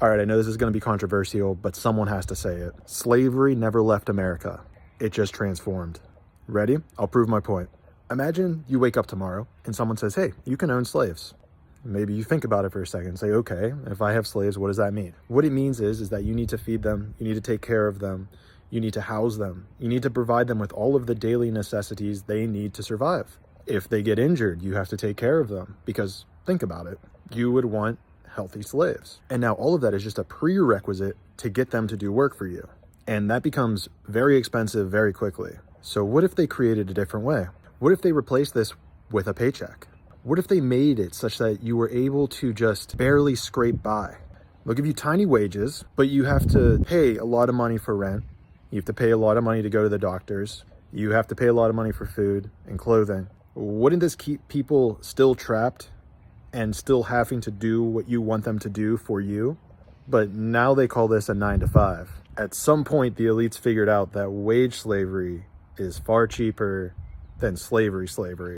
All right, I know this is going to be controversial, but someone has to say it. Slavery never left America. It just transformed. Ready? I'll prove my point. Imagine you wake up tomorrow and someone says, hey, you can own slaves. Maybe you think about it for a second and say, okay, if I have slaves, what does that mean? What it means is that you need to feed them, you need to take care of them, you need to house them, you need to provide them with all of the daily necessities they need to survive. If they get injured, you have to take care of them because think about it, you would want healthy slaves. And now all of that is just a prerequisite to get them to do work for you. And that becomes very expensive very quickly. So what if they created a different way? What if they replaced this with a paycheck? What if they made it such that you were able to just barely scrape by? They'll give you tiny wages, but you have to pay a lot of money for rent. You have to pay a lot of money to go to the doctors. You have to pay a lot of money for food and clothing. Wouldn't this keep people still trapped and still having to do what you want them to do for you? But now they call this a 9-to-5. At some point, the elites figured out that wage slavery is far cheaper than slavery.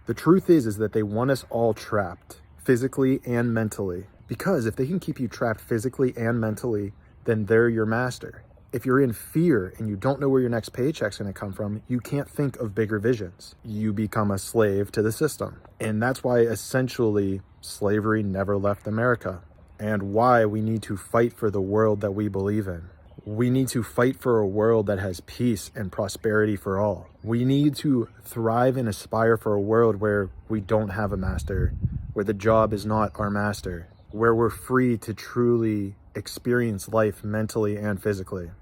The truth is that they want us all trapped, physically and mentally. Because if they can keep you trapped physically and mentally, then they're your master. If you're in fear and you don't know where your next paycheck's gonna come from, you can't think of bigger visions. You become a slave to the system. And that's why essentially slavery never left America, and why we need to fight for the world that we believe in. We need to fight for a world that has peace and prosperity for all. We need to thrive and aspire for a world where we don't have a master, where the job is not our master, where we're free to truly experience life mentally and physically.